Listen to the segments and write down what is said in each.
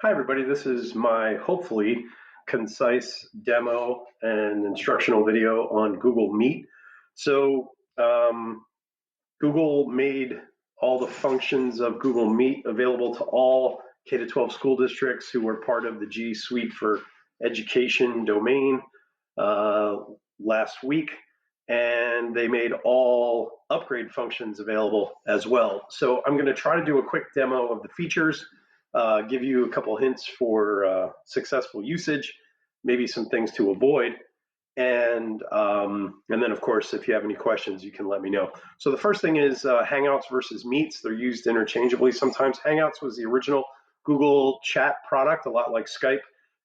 Hi, everybody. This is my hopefully concise demo and instructional video on Google Meet. So, Google made all the functions of Google Meet available to all K-12 school districts who were part of the G Suite for Education domain uh, last week, and they made all upgrade functions available as well. So I'm going to try to do a quick demo of the features, give you a couple hints for successful usage, maybe some things to avoid, and then of course, if you have any questions, you can let me know. So the first thing is Hangouts versus Meets. They're used interchangeably. Sometimes Hangouts was the original Google Chat product, a lot like Skype,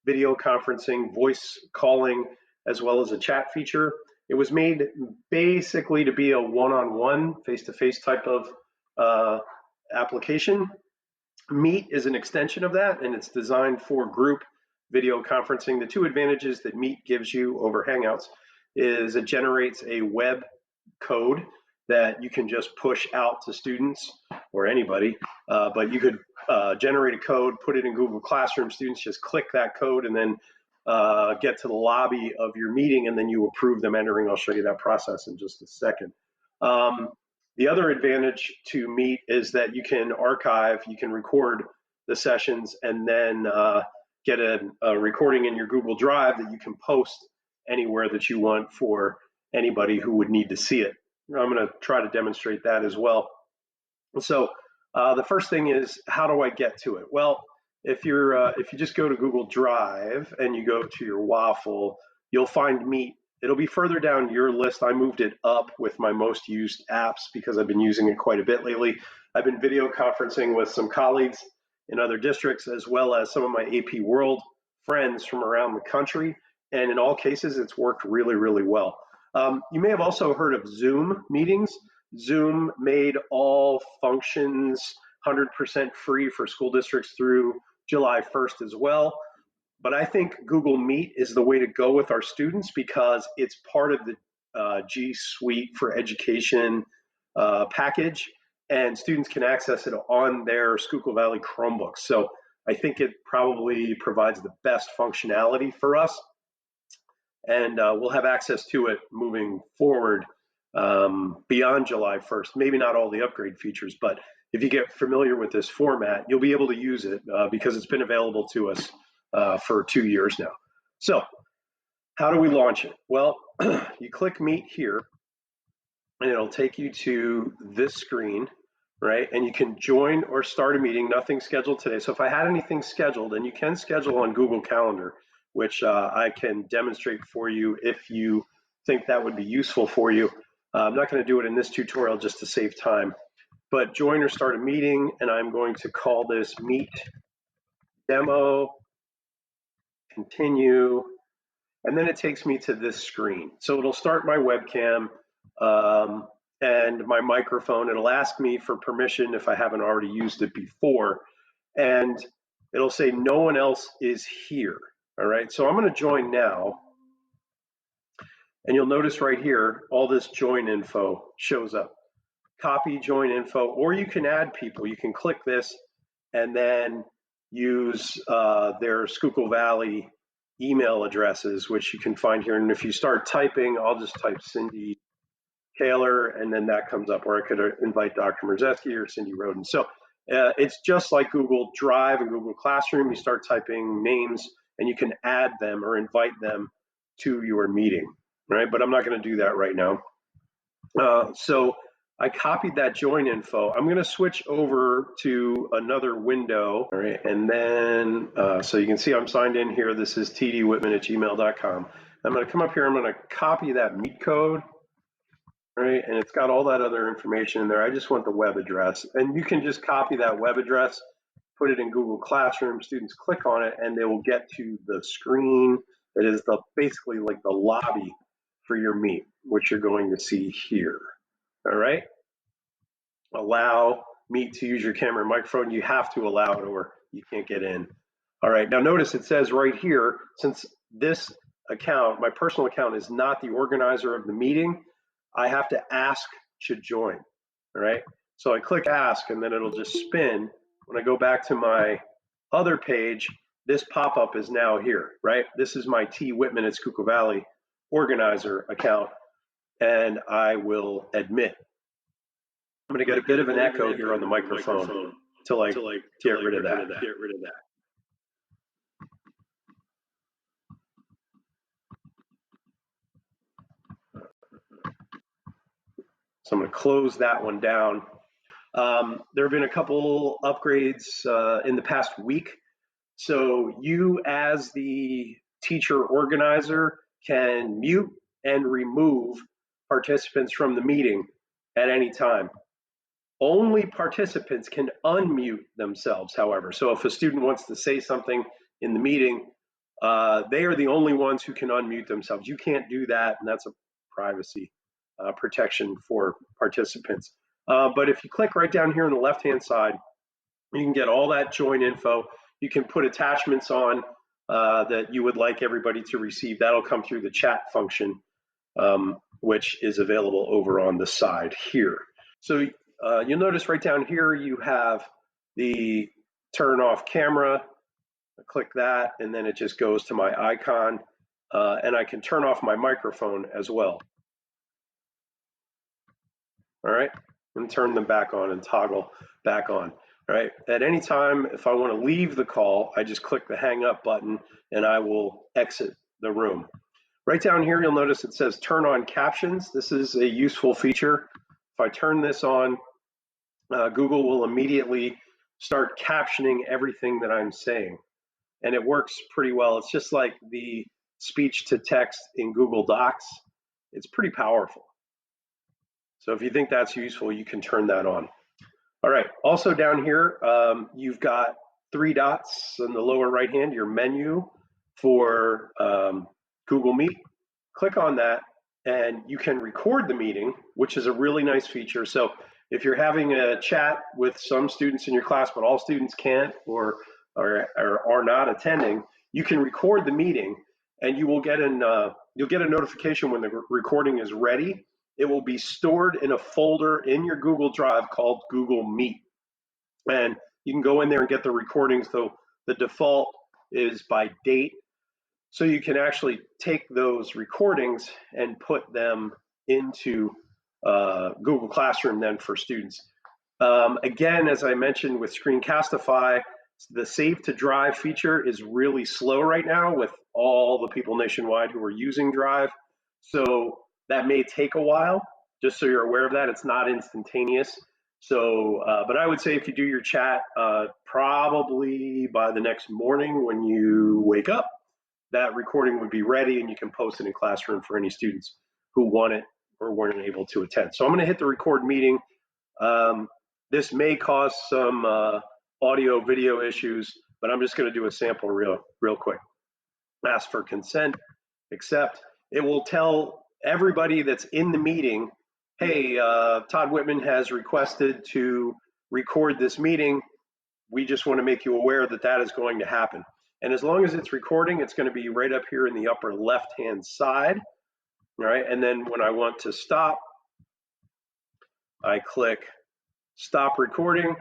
video conferencing, voice calling, as well as a chat feature. It was made basically to be a one-on-one, face-to-face type of application. Meet is an extension of that, and it's designed for group video conferencing. The two advantages that Meet gives you over Hangouts is it generates a web code that you can just push out to students or anybody, but you could generate a code, put it in Google Classroom, students just click that code and then get to the lobby of your meeting, and then you approve them entering. I'll show you that process in just a second. The other advantage to Meet is that you can archive, you can record the sessions, and then get a recording in your Google Drive that you can post anywhere that you want for anybody who would need to see it. I'm going to try to demonstrate that as well. So the first thing is, how do I get to it? Well, if you just go to Google Drive and you go to your waffle, you'll find Meet. It'll be further down your list. I moved it up with my most used apps because I've been using it quite a bit lately. I've been video conferencing with some colleagues in other districts, as well as some of my AP World friends from around the country. And in all cases, it's worked really, really well. You may have also heard of Zoom meetings. Zoom made all functions 100% free for school districts through July 1st as well. But I think Google Meet is the way to go with our students because it's part of the G Suite for Education package, and students can access it on their Schuylkill Valley Chromebooks. So I think it probably provides the best functionality for us, and we'll have access to it moving forward beyond July 1st. Maybe not all the upgrade features, but if you get familiar with this format, you'll be able to use it because it's been available to us for 2 years now. So how do we launch it? Well, you click Meet here, and it'll take you to this screen, right? And you can join or start a meeting. Nothing scheduled today. So if I had anything scheduled, and you can schedule on Google Calendar, which I can demonstrate for you if you think that would be useful for you. I'm not going to do it in this tutorial just to save time, but join or start a meeting, and I'm going to call this Meet Demo, continue, and then it takes me to this screen. So it'll start my webcam and my microphone. It'll ask me for permission if I haven't already used it before, and it'll say no one else is here. All right, so I'm going to join now, and you'll notice right here all this join info shows up. Copy join info, or you can add people. You can click this and then use their Schuylkill Valley email addresses, which you can find here. And if you start typing, I'll just type Cindy Taylor, and then that comes up, or I could invite Dr. Merzeski or Cindy Roden. So it's just like Google Drive and Google Classroom. You start typing names, and you can add them or invite them to your meeting, right? But I'm not going to do that right now. So I copied that join info. I'm going to switch over to another window, all right? And then, so you can see I'm signed in here. This is tdwhitman@gmail.com. I'm going to come up here. I'm going to copy that Meet code, right? And it's got all that other information in there. I just want the web address. And you can just copy that web address, put it in Google Classroom. Students click on it, and they will get to the screen that is basically like the lobby for your Meet, which you're going to see here. All right. Allow Meet to use your camera and microphone. You have to allow it or you can't get in. All right. Now notice it says right here, since this account, my personal account, is not the organizer of the meeting, I have to ask to join. All right. So I click ask, and then it'll just spin. When I go back to my other page, this pop-up is now here, right? This is my T. Whitman at Schuylkill Valley organizer account, and I will admit. I'm going to get a bit of an echo here on the microphone till I get rid of that. So I'm going to close that one down. There have been a couple upgrades in the past week. So you, as the teacher organizer, can mute and remove participants from the meeting at any time. Only participants can unmute themselves, however. So if a student wants to say something in the meeting, they are the only ones who can unmute themselves. You can't do that, and that's a privacy protection for participants. But if you click right down here on the left-hand side, you can get all that join info. You can put attachments on that you would like everybody to receive. That'll come through the chat function, which is available over on the side here. So you'll notice right down here you have the turn off camera. I click that, and then it just goes to my icon, and I can turn off my microphone as well. All right, and turn them back on and toggle back on. All right, at any time, if I want to leave the call, I just click the hang up button and I will exit the room. Right down here, you'll notice it says turn on captions. This is a useful feature. If I turn this on, Google will immediately start captioning everything that I'm saying. And it works pretty well. It's just like the speech to text in Google Docs. It's pretty powerful. So if you think that's useful, you can turn that on. All right, also down here, you've got 3 dots in the lower right hand, your menu for Google Meet. Click on that and you can record the meeting, which is a really nice feature. So if you're having a chat with some students in your class, but all students can't or are not attending, you can record the meeting and you will get you'll get a notification when the recording is ready. It will be stored in a folder in your Google Drive called Google Meet. And you can go in there and get the recordings, though the default is by date. So you can actually take those recordings and put them into Google Classroom then for students. Again, as I mentioned with Screencastify, the Save to Drive feature is really slow right now with all the people nationwide who are using Drive. So that may take a while, just so you're aware of that. It's not instantaneous. So, but I would say if you do your chat, probably by the next morning when you wake up, that recording would be ready and you can post it in Classroom for any students who want it or weren't able to attend. So I'm going to hit the record meeting. This may cause some audio video issues, but I'm just going to do a sample real quick. Ask for consent, accept. It will tell everybody that's in the meeting, hey, Todd Whitman has requested to record this meeting. We just want to make you aware that that is going to happen. And as long as it's recording, it's going to be right up here in the upper left-hand side. All right, and then when I want to stop, I click stop recording,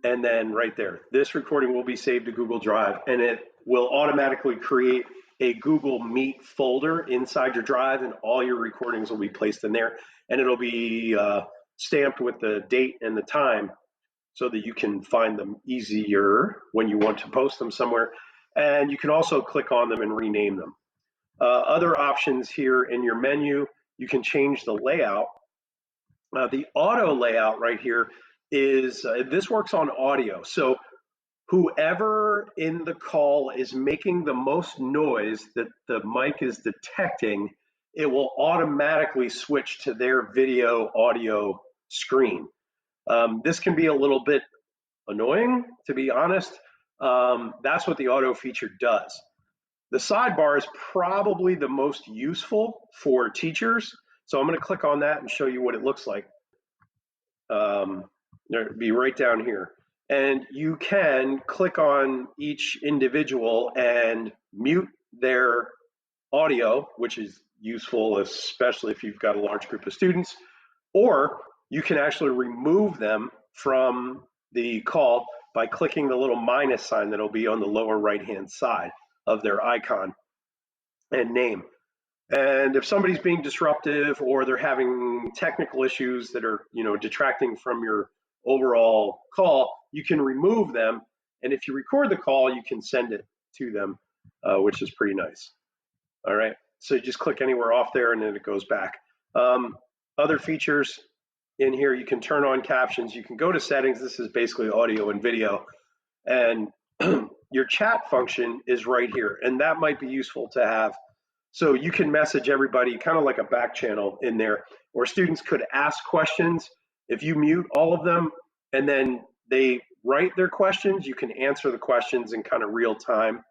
and then right there, this recording will be saved to Google Drive, and it will automatically create a Google Meet folder inside your Drive, and all your recordings will be placed in there, and it'll be stamped with the date and the time so that you can find them easier when you want to post them somewhere. And you can also click on them and rename them. Other options here in your menu, you can change the layout. The auto layout right here is, this works on audio. So whoever in the call is making the most noise that the mic is detecting, it will automatically switch to their video audio screen. This can be a little bit annoying, to be honest. That's what the auto feature does. The sidebar is probably the most useful for teachers. So I'm going to click on that and show you what it looks like. It'll be right down here. And you can click on each individual and mute their audio, which is useful, especially if you've got a large group of students, or you can actually remove them from the call by clicking the little minus sign that'll be on the lower right-hand side of their icon and name. And if somebody's being disruptive or they're having technical issues that are, detracting from your overall call, you can remove them. And if you record the call, you can send it to them, which is pretty nice. All right. So you just click anywhere off there and then it goes back. Other features in here, you can turn on captions. You can go to settings. This is basically audio and video. And your chat function is right here. And that might be useful to have. So you can message everybody kind of like a back channel in there, or students could ask questions. If you mute all of them and then they write their questions, you can answer the questions in kind of real time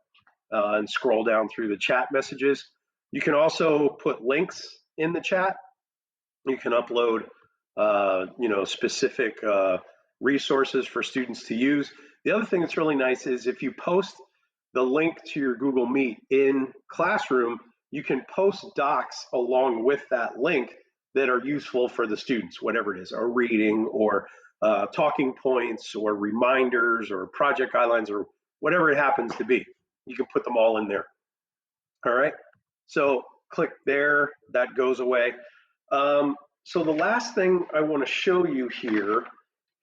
and scroll down through the chat messages. You can also put links in the chat. You can upload, specific resources for students to use. The other thing that's really nice is if you post the link to your Google Meet in Classroom, you can post docs along with that link that are useful for the students, whatever it is, a reading or talking points or reminders or project guidelines or whatever it happens to be. You can put them all in there. All right, so click there, that goes away. So the last thing I want to show you here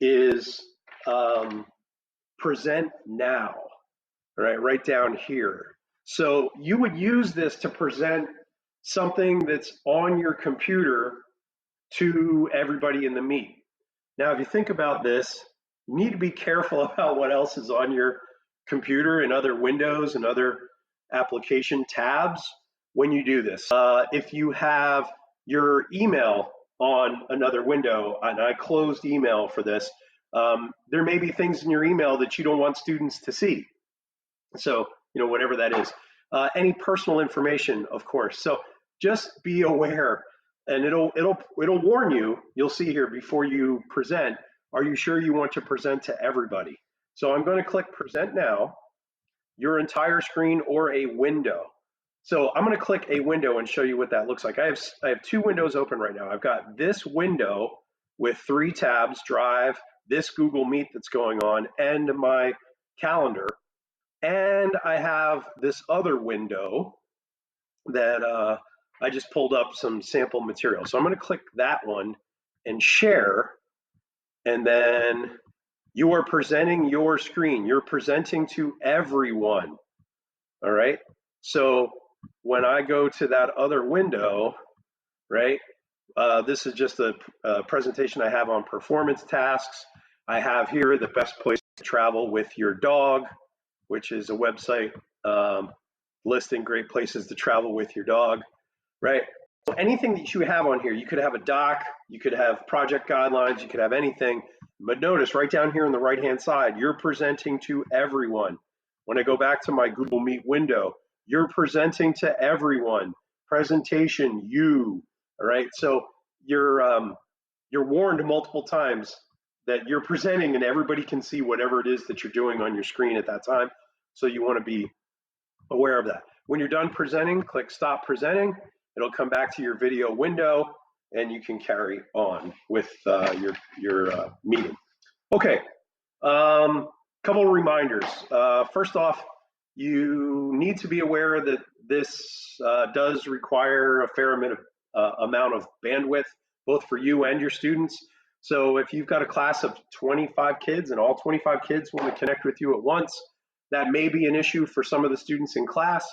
is present now, all right down here. So you would use this to present something that's on your computer to everybody in the Meet. Now, if you think about this, you need to be careful about what else is on your computer and other windows and other application tabs when you do this. If you have your email on another window, and I closed email for this, there may be things in your email that you don't want students to see. So, whatever that is. Any personal information, of course. So just be aware, and it'll warn you. You'll see here before you present. Are you sure you want to present to everybody? So I'm going to click present now, your entire screen or a window. So I'm going to click a window and show you what that looks like. I have two windows open right now. I've got this window with 3 tabs, Drive, this Google Meet that's going on, and my calendar. And I have this other window that I just pulled up some sample material. So I'm going to click that one and share. And then you are presenting your screen. You're presenting to everyone. All right. So when I go to that other window, right, this is just a presentation I have on performance tasks. I have here the best place to travel with your dog, which is a website listing great places to travel with your dog, right? So anything that you have on here, you could have a doc, you could have project guidelines, you could have anything. But notice right down here on the right-hand side, you're presenting to everyone. When I go back to my Google Meet window, you're presenting to everyone. Presentation, you, all right? So you're warned multiple times that you're presenting and everybody can see whatever it is that you're doing on your screen at that time. So you want to be aware of that. When you're done presenting, click stop presenting. It'll come back to your video window and you can carry on with your meeting. Okay, couple of reminders. First off, you need to be aware that this does require a fair amount of bandwidth, both for you and your students. So if you've got a class of 25 kids and all 25 kids want to connect with you at once, that may be an issue for some of the students in class.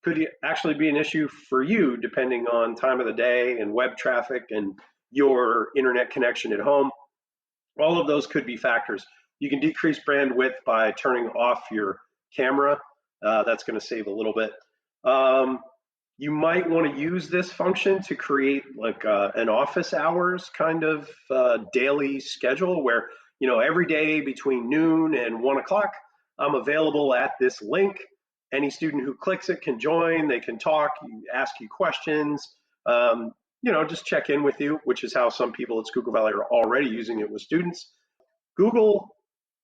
Could actually be an issue for you depending on time of the day and web traffic and your internet connection at home. All of those could be factors. You can decrease bandwidth by turning off your camera. That's going to save a little bit. You might want to use this function to create like an office hours kind of daily schedule where, every day between noon and 1 o'clock, I'm available at this link. Any student who clicks it can join, they can talk, ask you questions, just check in with you, which is how some people at Schuylkill Valley are already using it with students. Google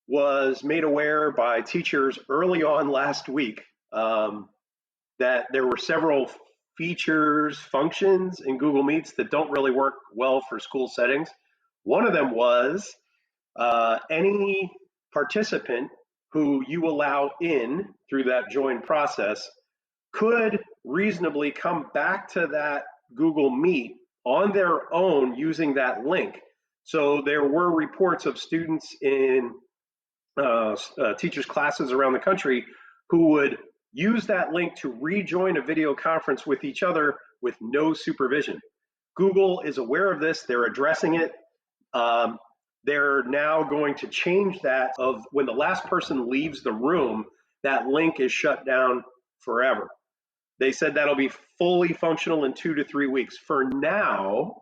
was made aware by teachers early on last week that there were several features, functions in Google Meets that don't really work well for school settings. One of them was Any participant who you allow in through that join process could reasonably come back to that Google Meet on their own using that link. So there were reports of students in teachers' classes around the country who would use that link to rejoin a video conference with each other with no supervision. Google is aware of this. They're addressing it. They're now going to change that of when the last person leaves the room, that link is shut down forever. They said that'll be fully functional in 2 to 3 weeks. For now,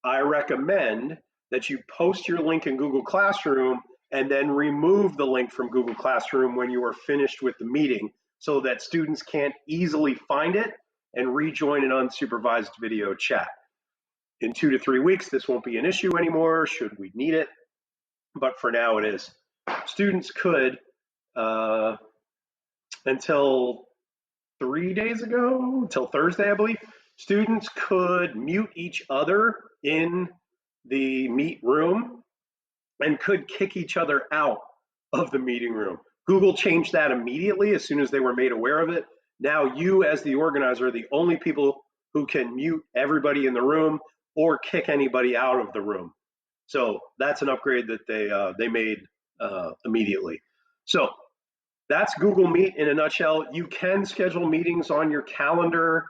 I recommend that you post your link in Google Classroom and then remove the link from Google Classroom when you are finished with the meeting so that students can't easily find it and rejoin an unsupervised video chat. In 2 to 3 weeks, this won't be an issue anymore, should we need it, but for now it is. Students could, until 3 days ago, until Thursday, I believe, students could mute each other in the Meet room and could kick each other out of the meeting room. Google changed that immediately as soon as they were made aware of it. Now you, as the organizer, are the only people who can mute everybody in the room or kick anybody out of the room. So that's an upgrade that they made immediately. So that's Google Meet in a nutshell. You can schedule meetings on your calendar.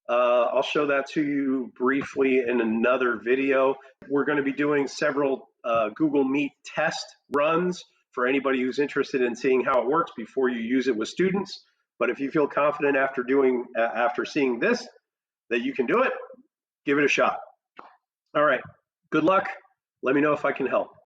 I'll show that to you briefly in another video. We're going to be doing several Google Meet test runs for anybody who's interested in seeing how it works before you use it with students. But if you feel confident after seeing this that you can do it, give it a shot. All right, good luck. Let me know if I can help.